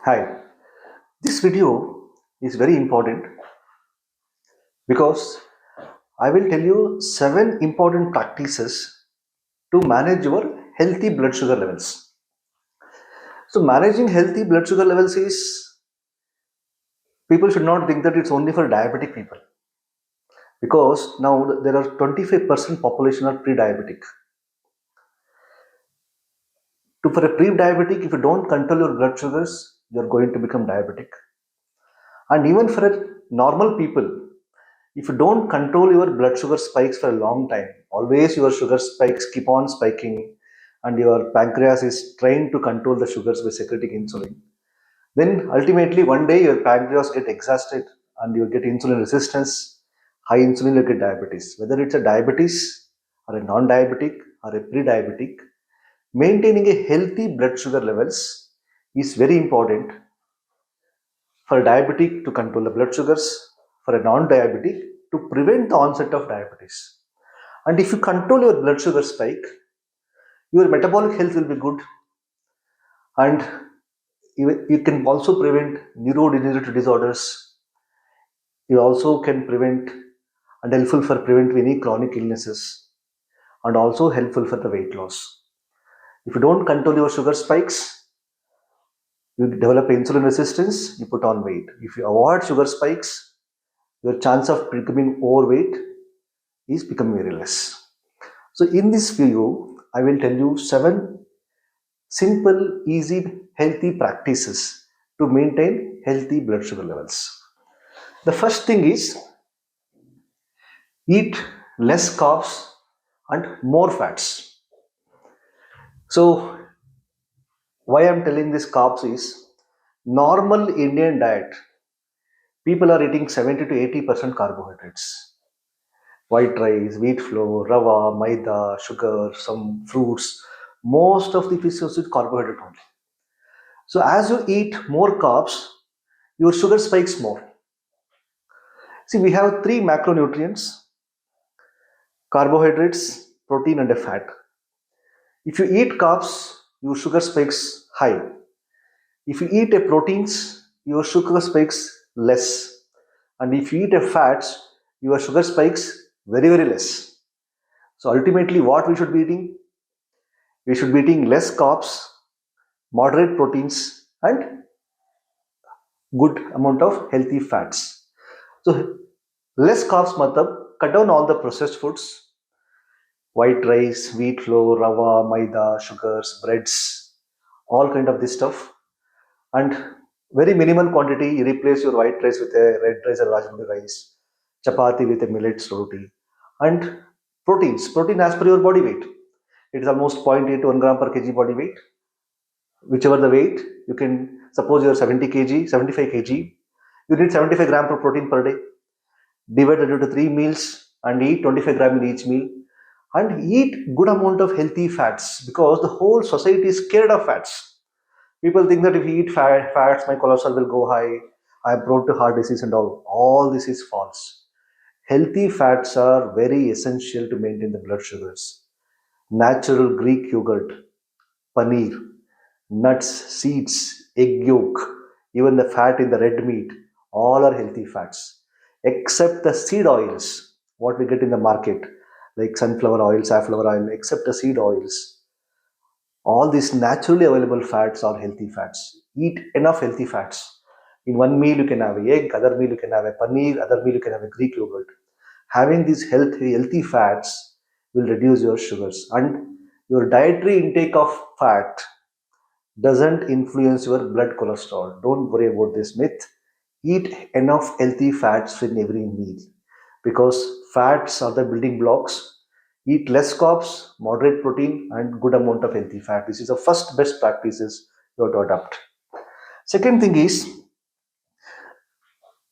Hi, this video is very important because I will tell you 7 important practices to manage your healthy blood sugar levels. So, managing healthy blood sugar levels is people should not think that it's only for diabetic people because now there are 25% population are pre-diabetic. For a pre-diabetic, if you don't control your blood sugars, you're going to become diabetic. And even for a normal people, if you don't control your blood sugar spikes for a long time, always your sugar spikes keep on spiking, and your pancreas is trying to control the sugars by secreting insulin. Then ultimately one day your pancreas get exhausted and you get insulin resistance, high insulin, you get diabetes. Whether it's a diabetes or a non-diabetic or a pre-diabetic, maintaining a healthy blood sugar levels is very important for a diabetic to control the blood sugars, for a non-diabetic to prevent the onset of diabetes. And if you control your blood sugar spike, your metabolic health will be good, and you can also prevent neurodegenerative disorders. You also can prevent and helpful for prevent any chronic illnesses, and also helpful for the weight loss. If you don't control your sugar spikes, you develop insulin resistance, you put on weight. If you avoid sugar spikes, your chance of becoming overweight is becoming very less. So in this video, I will tell you 7 simple, easy, healthy practices to maintain healthy blood sugar levels. The first thing is eat less carbs and more fats. So why I'm telling this carbs is normal Indian diet. People are eating 70 to 80% carbohydrates. White rice, wheat flour, rava, maida, sugar, some fruits. Most of the fish is carbohydrate only. So as you eat more carbs, your sugar spikes more. See, we have 3 macronutrients: carbohydrates, protein, and a fat. If you eat carbs, your sugar spikes high. If you eat a proteins, your sugar spikes less. And if you eat a fats, your sugar spikes very, very less. So ultimately, what we should be eating? We should be eating less carbs, moderate proteins, and good amount of healthy fats. So less carbs matlab cut down all the processed foods, white rice, wheat flour, rava, maida, sugars, breads, all kind of this stuff, and very minimal quantity. You replace your white rice with a red rice or rajmani rice, chapati with a millets roti, and proteins. Protein as per your body weight. It is almost 0.8 to 1 gram per kg body weight. Whichever the weight, you can suppose you are 70 kg, 75 kg. You need 75 gram of protein per day. Divide it into 3 meals and eat 25 gram in each meal, and eat good amount of healthy fats because the whole society is scared of fats. People think that if you eat fats, my cholesterol will go high. I am prone to heart disease and all. All this is false. Healthy fats are very essential to maintain the blood sugars. Natural Greek yogurt, paneer, nuts, seeds, egg yolk, even the fat in the red meat, all are healthy fats, except the seed oils, what we get in the market, like sunflower oil, safflower oil, except the seed oils. All these naturally available fats are healthy fats. Eat enough healthy fats. In one meal, you can have a egg, other meal, you can have a paneer, other meal, you can have a Greek yogurt. Having these healthy fats will reduce your sugars, and your dietary intake of fat doesn't influence your blood cholesterol. Don't worry about this myth. Eat enough healthy fats in every meal because fats are the building blocks. Eat less carbs, moderate protein, and good amount of healthy fat. This is the first best practices you have to adopt. Second thing is,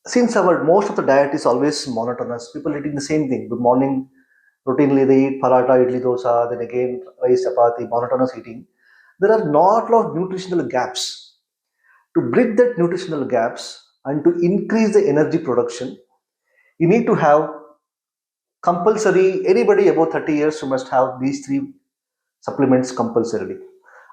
since our most of the diet is always monotonous, people eating the same thing. Good morning, routinely they eat paratha, idli, dosa, then again rice, chapati, monotonous eating. There are not a lot of nutritional gaps. To bridge that nutritional gaps and to increase the energy production, you need to have compulsory, anybody above 30 years must have these 3 supplements compulsorily,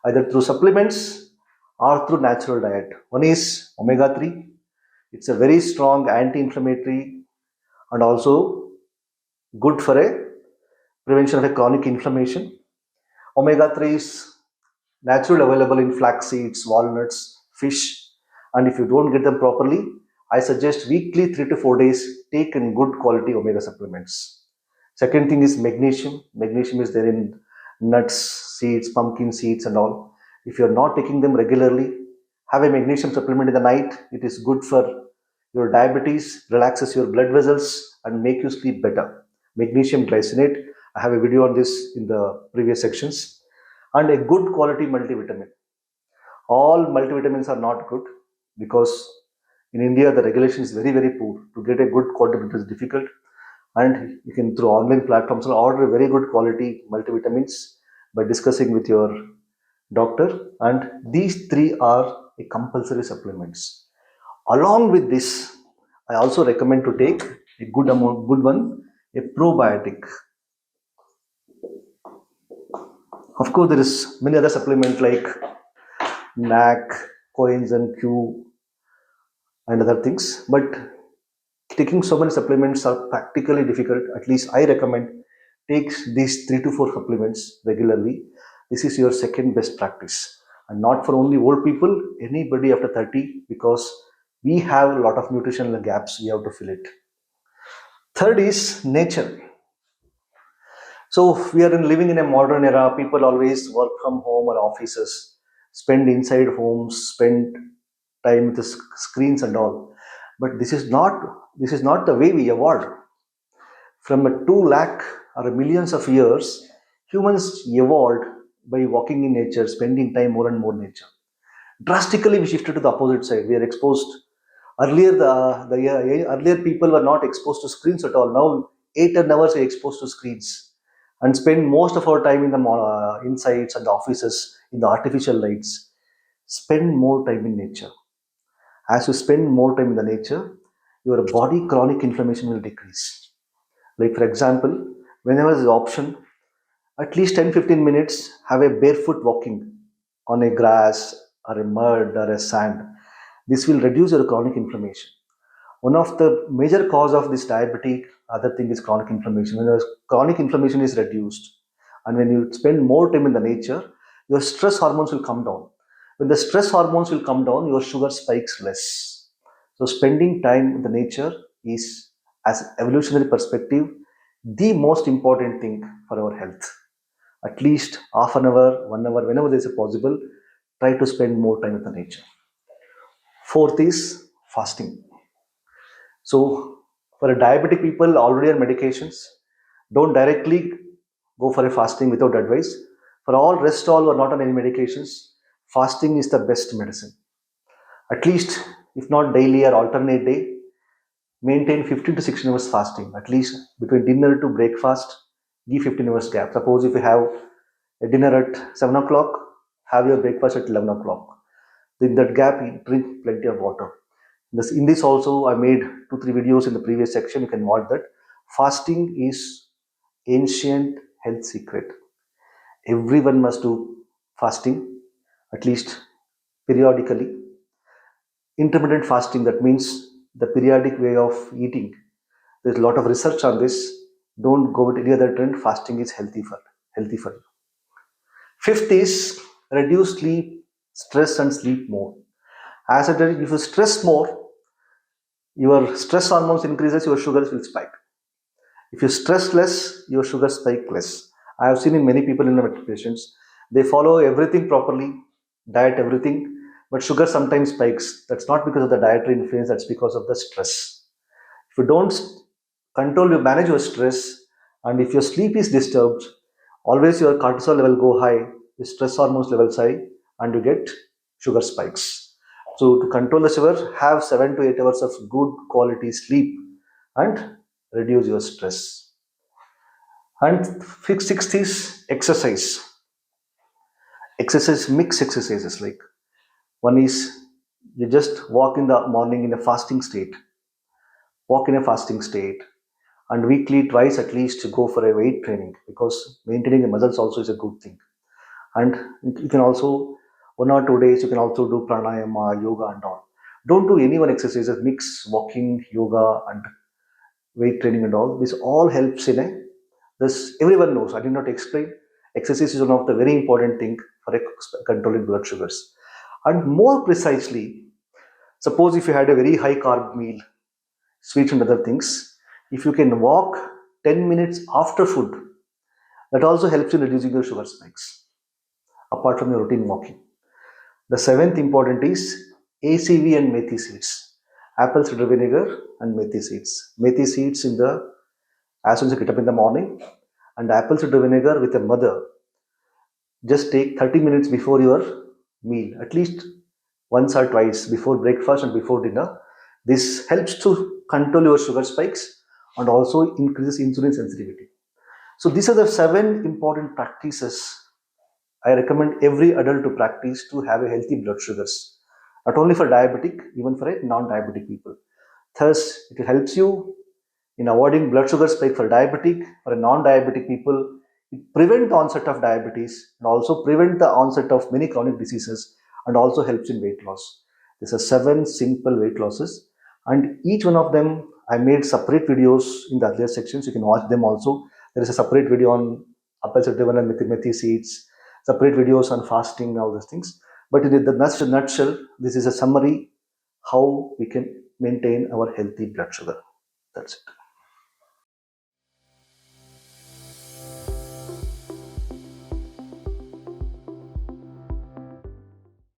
either through supplements or through natural diet. One is omega 3. It's a very strong anti-inflammatory and also good for a prevention of a chronic inflammation. Omega 3 is naturally available in flax seeds, walnuts, fish, and if you don't get them properly, I suggest weekly 3 to 4 days take in good quality omega supplements. Second thing is magnesium. Magnesium is there in nuts, seeds, pumpkin seeds, and all. If you're not taking them regularly, have a magnesium supplement in the night. It is good for your diabetes, relaxes your blood vessels, and make you sleep better. Magnesium glycinate. I have a video on this in the previous sections. And a good quality multivitamin. All multivitamins are not good because in India the regulation is very very poor. To get a good quality is difficult, and you can through online platforms order very good quality multivitamins by discussing with your doctor. And these three are a compulsory supplements. Along with this, I also recommend to take a good one, a probiotic. Of course, there is many other supplements like NAC, coenzyme Q, and other things. But taking so many supplements are practically difficult. At least I recommend take these 3 to 4 supplements regularly. This is your second best practice, and not for only old people, anybody after 30, because we have a lot of nutritional gaps. We have to fill it. Third is nature. So we are living in a modern era. People always work from home or offices, spend inside homes, spend time with the screens and all. But this is not the way we evolved. From a 2 lakh or millions of years, humans evolved by walking in nature, spending time more and more in nature. Drastically, we shifted to the opposite side. We are exposed. Earlier, earlier people were not exposed to screens at all. Now, 8 10 hours we are exposed to screens and spend most of our time in the insides and the offices in the artificial lights. Spend more time in nature. As you spend more time in the nature, your body chronic inflammation will decrease. Like for example, whenever there's option, at least 10 15 minutes have a barefoot walking on a grass or a mud or a sand. This will reduce your chronic inflammation. One of the major cause of this diabetic other thing is chronic inflammation. When the chronic inflammation is reduced and when you spend more time in the nature, your stress hormones will come down. When the stress hormones will come down, your sugar spikes less. So spending time in the nature is, as evolutionary perspective, the most important thing for our health. At least half an hour, 1 hour, whenever there is a possible, try to spend more time with the nature. Fourth is fasting. So for a diabetic people already on medications, don't directly go for a fasting without advice. For all rest all who are not on any medications, fasting is the best medicine. At least if not daily or alternate day, maintain 15 to 16 hours fasting. At least between dinner to breakfast, give 15 hours gap. Suppose if you have a dinner at 7 o'clock, have your breakfast at 11 o'clock. In that gap, you drink plenty of water. In this also, I made 2 3 videos in the previous section. You can watch that. Fasting is ancient health secret. Everyone must do fasting at least periodically. Intermittent fasting, that means the periodic way of eating. There's a lot of research on this. Don't go with any other trend. Fasting is healthy for you. Fifth is reduce sleep, stress, and sleep more. As I said, if you stress more, your stress hormones increases, your sugars will spike. If you stress less, your sugar spike less. I have seen in many people in my patients, they follow everything properly, diet everything, but sugar sometimes spikes. That's not because of the dietary influence, that's because of the stress. If you don't control, you manage your stress, and if your sleep is disturbed, always your cortisol level go high, your stress hormones levels high, and you get sugar spikes. So to control the sugar, have 7 to 8 hours of good quality sleep and reduce your stress. And sixth is exercise. Exercise, mix exercises. Like one is you just walk in the morning in a fasting state, walk in a fasting state, and weekly twice at least go for a weight training because maintaining the muscles also is a good thing. And you can also 1 or 2 days you can also do pranayama, yoga and all. Don't do any one exercises, mix walking, yoga and weight training and all. This all helps in a, this everyone knows. I did not explain. Exercise is one of the very important thing for controlling blood sugars. And more precisely, suppose if you had a very high carb meal, sweets and other things, if you can walk 10 minutes after food, that also helps in reducing your sugar spikes, apart from your routine walking. The seventh important is ACV and Methy seeds, apple cider vinegar and Methy seeds. Methy seeds in the, as soon as you get up in the morning, and apple cider vinegar with a mother. Just take 30 minutes before your meal, at least once or twice before breakfast and before dinner. This helps to control your sugar spikes and also increases insulin sensitivity. So these are the 7 important practices I recommend every adult to practice to have a healthy blood sugars, not only for diabetic, even for a non-diabetic people. Thus, it helps you in avoiding blood sugar spike for diabetic, for a non-diabetic people. It prevent the onset of diabetes and also prevent the onset of many chronic diseases and also helps in weight loss. These are 7 simple weight losses, and each one of them I made separate videos in the earlier sections. You can watch them also. There is a separate video on apple cider and methi seeds, separate videos on fasting, all those things. But in the nutshell, this is a summary how we can maintain our healthy blood sugar. That's it.